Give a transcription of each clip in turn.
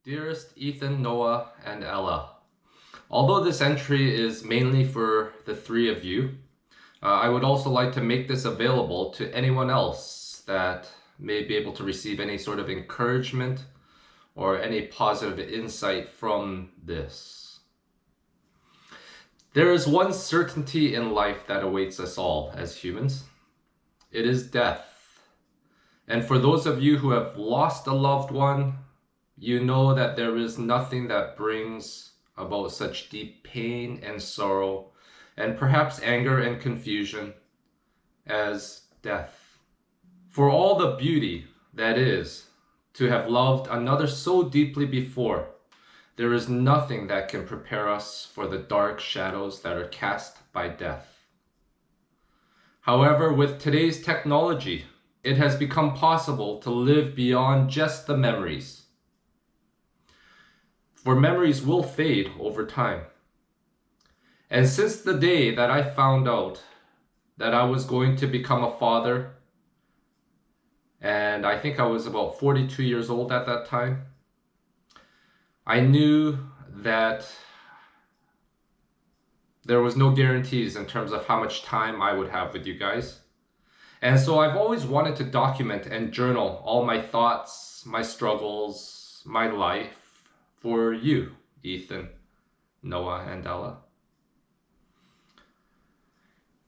Dearest Ethan, Noah, and Ella, although this entry is mainly for the three of you, I would also like to make this available to anyone else that may be able to receive any sort of encouragement or any positive insight from this. There is one certainty in life that awaits us all as humans. It is death. And for those of you who have lost a loved one, you know that there is nothing that brings about such deep pain and sorrow, and perhaps anger and confusion, as death. For all the beauty that is to have loved another so deeply before, there is nothing that can prepare us for the dark shadows that are cast by death. However, with today's technology, it has become possible to live beyond just the memories. For memories will fade over time. And since the day that I found out that I was going to become a father, and I think I was about 42 years old at that time, I knew that there was no guarantees in terms of how much time I would have with you guys. And so I've always wanted to document and journal all my thoughts, my struggles, my life, for you, Ethan, Noah, and Ella.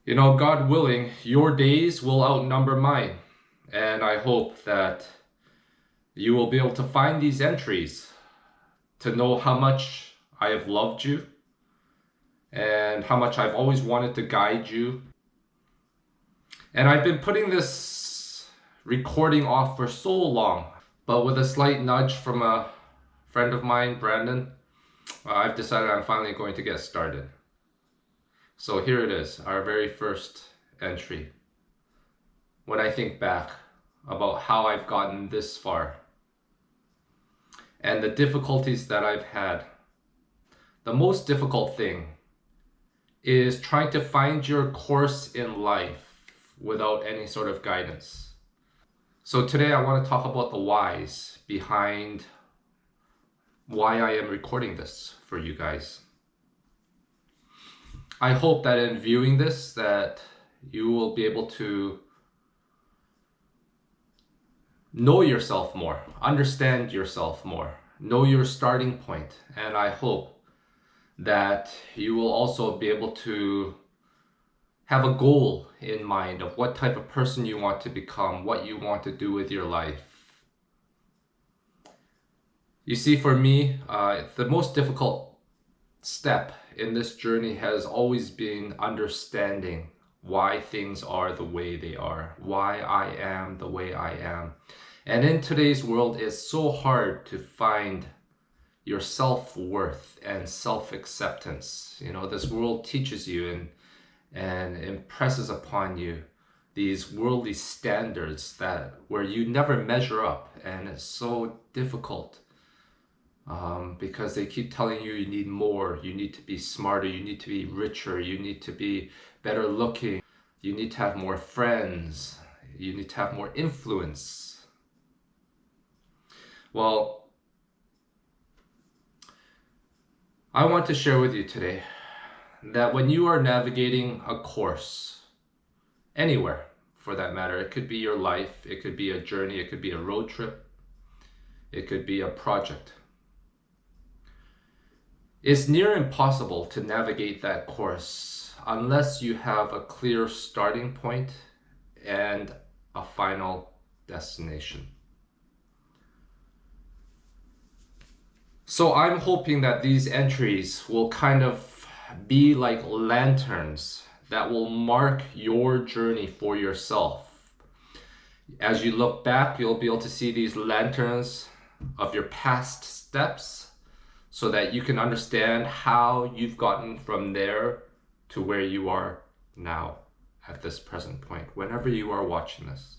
You know, God willing, your days will outnumber mine. And I hope that you will be able to find these entries to know how much I have loved you and how much I've always wanted to guide you. And I've been putting this recording off for so long, but with a slight nudge from a friend of mine, Brandon, I've decided I'm finally going to get started. So here it is, our very first entry. When I think back about how I've gotten this far and the difficulties that I've had, the most difficult thing is trying to find your course in life without any sort of guidance. So today I want to talk about the whys behind why I am recording this for you guys. I hope that in viewing this that you will be able to know yourself more, understand yourself more, know your starting point, and I hope that you will also be able to have a goal in mind of what type of person you want to become, what you want to do with your life. You see, for me, the most difficult step in this journey has always been understanding why things are the way they are, why I am the way I am. And in today's world, it's so hard to find your self-worth and self-acceptance. You know, this world teaches you and impresses upon you these worldly standards where you never measure up, and it's so difficult. Because they keep telling you need more, you need to be smarter, you need to be richer, you need to be better looking, you need to have more friends, you need to have more influence. Well, I want to share with you today that when you are navigating a course, anywhere for that matter, it could be your life, it could be a journey, it could be a road trip, it could be a project. It's near impossible to navigate that course unless you have a clear starting point and a final destination. So I'm hoping that these entries will kind of be like lanterns that will mark your journey for yourself. As you look back, you'll be able to see these lanterns of your past steps, so that you can understand how you've gotten from there to where you are now at this present point, whenever you are watching this.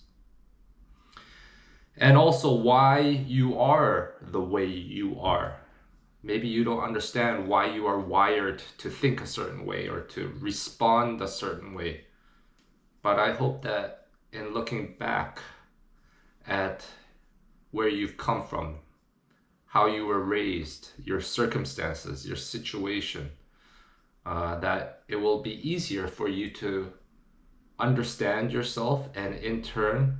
And also why you are the way you are. Maybe you don't understand why you are wired to think a certain way or to respond a certain way. But I hope that in looking back at where you've come from, how you were raised, your circumstances, your situation, that it will be easier for you to understand yourself and in turn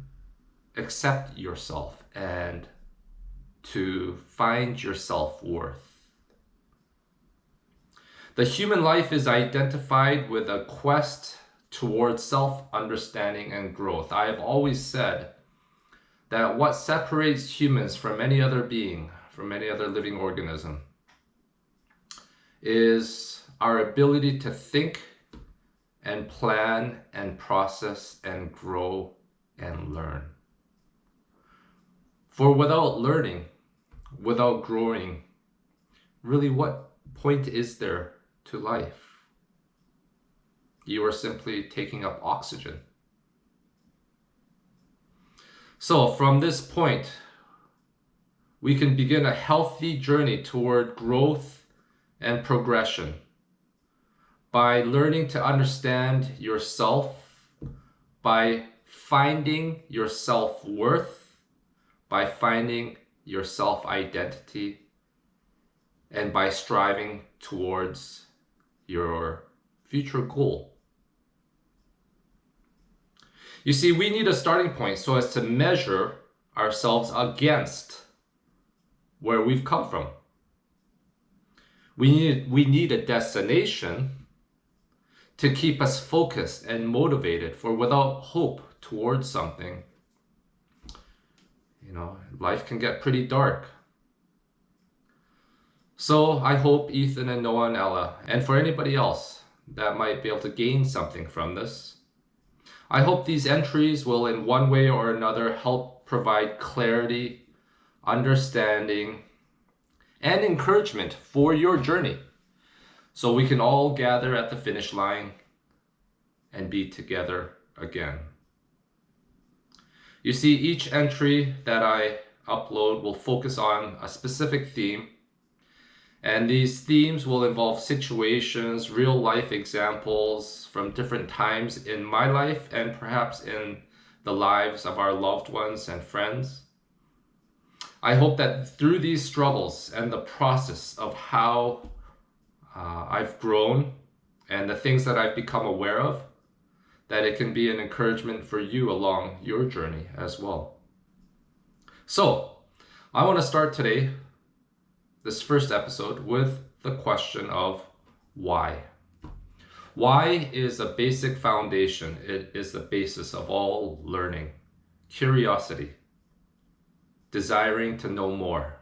accept yourself and to find your self-worth. The human life is identified with a quest towards self-understanding and growth. I have always said that what separates humans from any other being, from any other living organism, is our ability to think and plan and process and grow and learn. For without learning, without growing, really what point is there to life? You are simply taking up oxygen. So from this point, we can begin a healthy journey toward growth and progression by learning to understand yourself, by finding your self-worth, by finding your self-identity, and by striving towards your future goal. You see, we need a starting point so as to measure ourselves against where we've come from. We need a destination to keep us focused and motivated, for without hope towards something, life can get pretty dark. So I hope Ethan and Noah and Ella, and for anybody else that might be able to gain something from this, I hope these entries will in one way or another help provide clarity, understanding, and encouragement for your journey, so we can all gather at the finish line and be together again. You see, each entry that I upload will focus on a specific theme, and these themes will involve situations, real life examples from different times in my life and perhaps in the lives of our loved ones and friends. I hope that through these struggles and the process of how I've grown and the things that I've become aware of, that it can be an encouragement for you along your journey as well. So, I want to start today, this first episode, with the question of why. Why is a basic foundation. It is the basis of all learning. Curiosity, desiring to know more,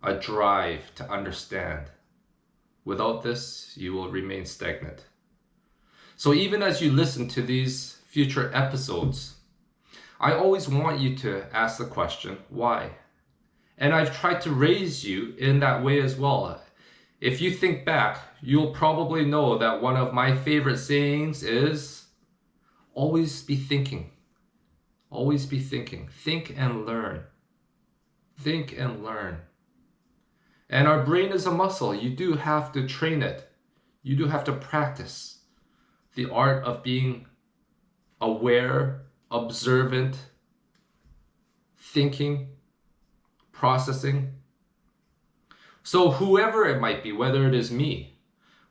a drive to understand. Without this, you will remain stagnant. So even as you listen to these future episodes, I always want you to ask the question, why? And I've tried to raise you in that way as well. If you think back, you'll probably know that one of my favorite sayings is, always be thinking. Always be thinking. Think and learn. Think and learn. And our brain is a muscle. You do have to train it. You do have to practice the art of being aware, observant, thinking, processing. So whoever it might be, whether it is me,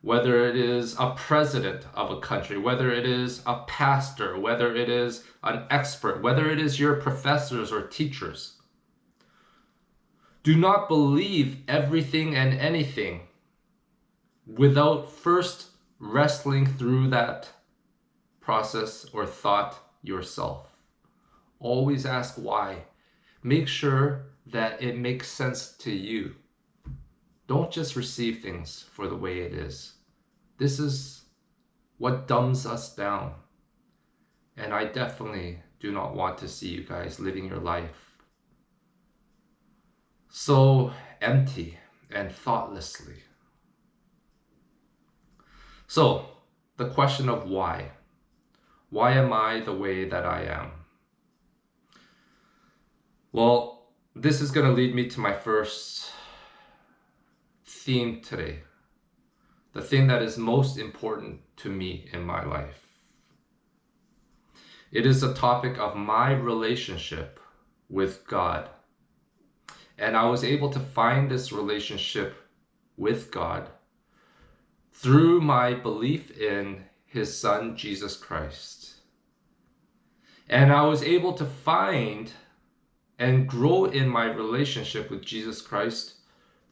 whether it is a president of a country, whether it is a pastor, whether it is an expert, whether it is your professors or teachers, do not believe everything and anything without first wrestling through that process or thought yourself. Always ask why. Make sure that it makes sense to you. Don't just receive things for the way it is. This is what dumbs us down. And I definitely do not want to see you guys living your life so empty and thoughtlessly. So, the question of why. Why am I the way that I am? Well, this is going to lead me to my first theme today. The thing that is most important to me in my life. It is a topic of my relationship with God And I was able to find this relationship with God through my belief in his son, Jesus Christ. And I was able to find and grow in my relationship with Jesus Christ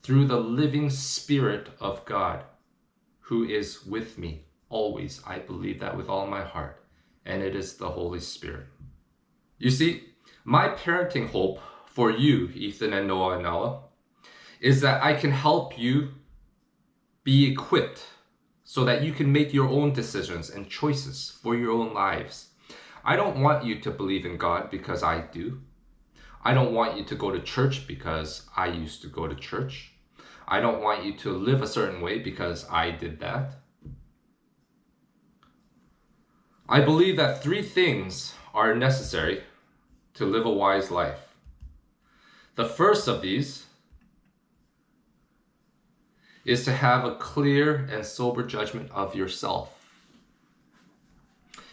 through the living Spirit of God, who is with me always. I believe that with all my heart. And it is the Holy Spirit. You see, my parenting hope for you, Ethan and Noah and Ella, is that I can help you be equipped so that you can make your own decisions and choices for your own lives. I don't want you to believe in God because I do. I don't want you to go to church because I used to go to church. I don't want you to live a certain way because I did that. I believe that 3 things are necessary to live a wise life. The first of these is to have a clear and sober judgment of yourself.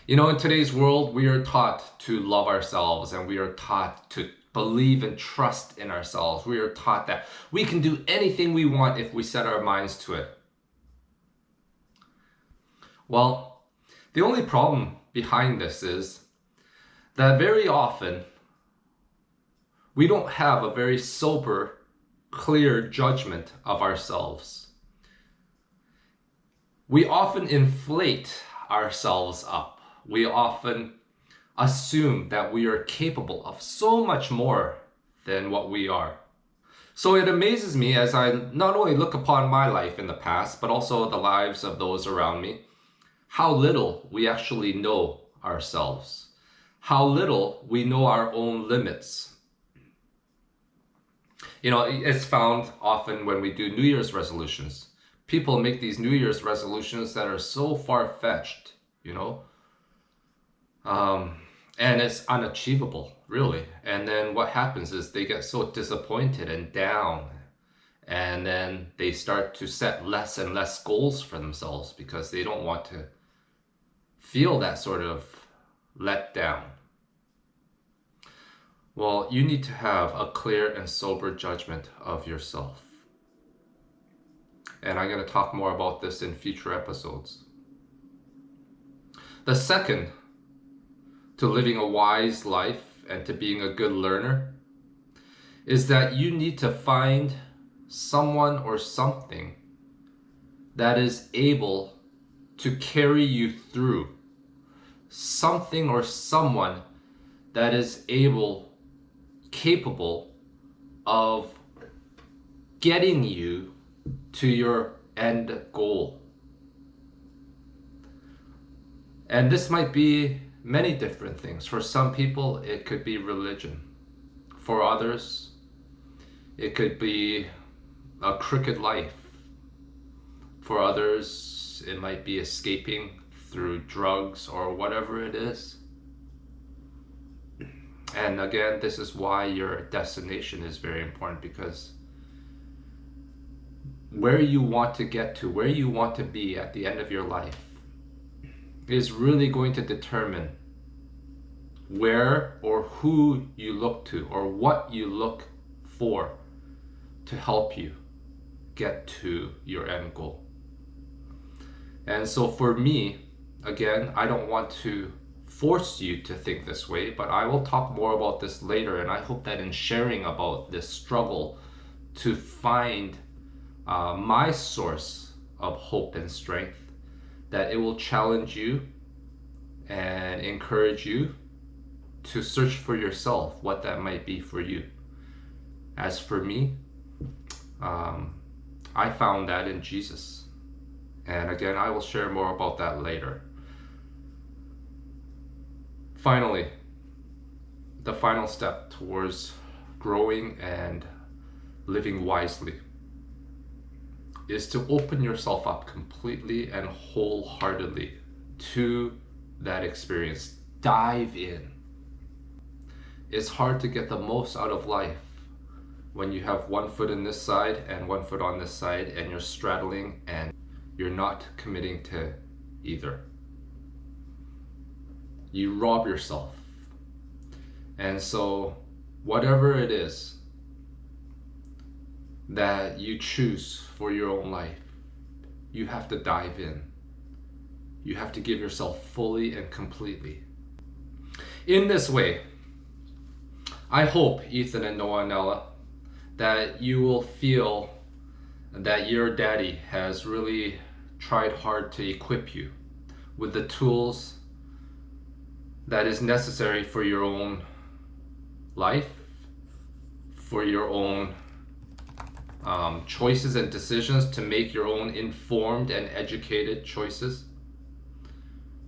You know, in today's world, we are taught to love ourselves, and we are taught to believe and trust in ourselves. We are taught that we can do anything we want if we set our minds to it. Well, the only problem behind this is that very often we don't have a very sober, clear judgment of ourselves. We often inflate ourselves up. We often assume that we are capable of so much more than what we are. So it amazes me as I not only look upon my life in the past, but also the lives of those around me, how little we actually know ourselves, how little we know our own limits. You know, it's found often when we do New Year's resolutions. People make these New Year's resolutions that are so far-fetched, you know, and it's unachievable, really. And then what happens is they get so disappointed and down, and then they start to set less and less goals for themselves because they don't want to feel that sort of let down. Well, you need to have a clear and sober judgment of yourself. And I'm going to talk more about this in future episodes. The second to living a wise life and to being a good learner is that you need to find someone or something that is able to carry you through. Something or someone that is capable of getting you to your end goal. And this might be many different things. For some people, it could be religion. For others, it could be a crooked life. For others, it might be escaping through drugs or whatever it is. And again, this is why your destination is very important, because where you want to get to, where you want to be at the end of your life, is really going to determine where or who you look to or what you look for to help you get to your end goal. And so for me, again, I don't want to force you to think this way, but I will talk more about this later, and I hope that in sharing about this struggle to find my source of hope and strength, that it will challenge you and encourage you to search for yourself what that might be for you. As for me, I found that in Jesus. And again, I will share more about that later. Finally, the final step towards growing and living wisely is to open yourself up completely and wholeheartedly to that experience. Dive in. It's hard to get the most out of life when you have one foot in this side and one foot on this side, and you're straddling and you're not committing to either. You rob yourself. And so whatever it is, that you choose for your own life, you have to dive in. You have to give yourself fully and completely. In this way, I hope, Ethan and Noah and Ella, that you will feel that your daddy has really tried hard to equip you with the tools that is necessary for your own life, for your own choices and decisions, to make your own informed and educated choices.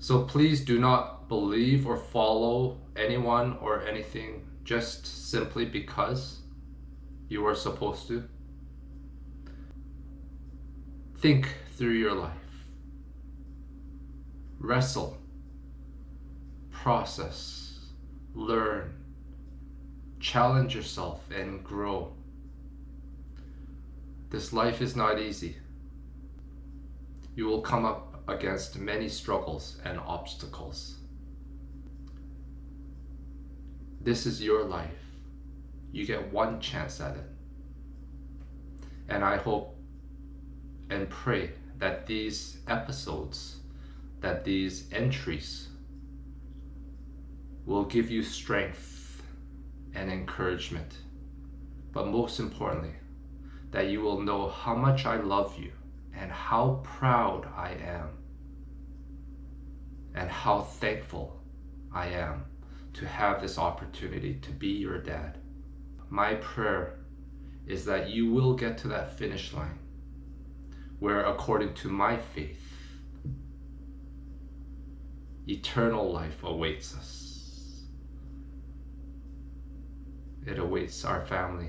So please do not believe or follow anyone or anything just simply because you are supposed to. Think through your life. Wrestle. Process. Learn. Challenge yourself and grow. This life is not easy. You will come up against many struggles and obstacles. This is your life. You get one chance at it. And I hope and pray that these episodes, that these entries will give you strength and encouragement. But most importantly, that you will know how much I love you and how proud I am and how thankful I am to have this opportunity to be your dad. My prayer is that you will get to that finish line where, according to my faith, eternal life awaits us. It awaits our family.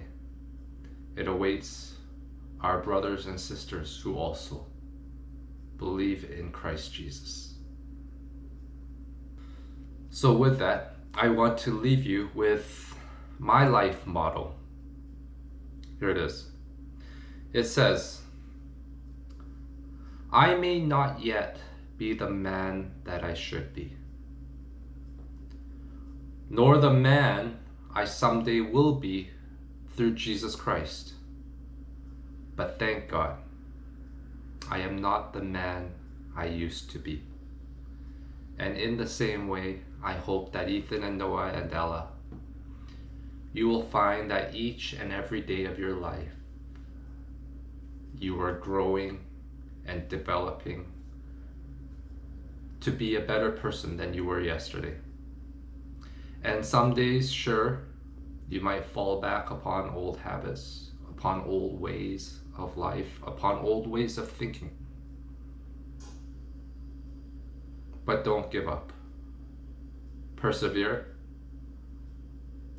It awaits our brothers and sisters who also believe in Christ Jesus. So with that, I want to leave you with my life motto. Here it is. It says, I may not yet be the man that I should be, nor the man I someday will be through Jesus Christ. But thank God, I am not the man I used to be. And in the same way, I hope that Ethan and Noah and Ella, you will find that each and every day of your life, you are growing and developing to be a better person than you were yesterday. And some days, sure, you might fall back upon old habits, upon old ways of life, upon old ways of thinking. But don't give up. Persevere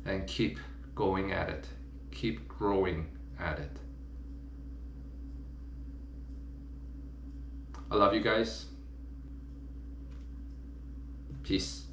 and keep going at it. Keep growing at it. I love you guys. Peace.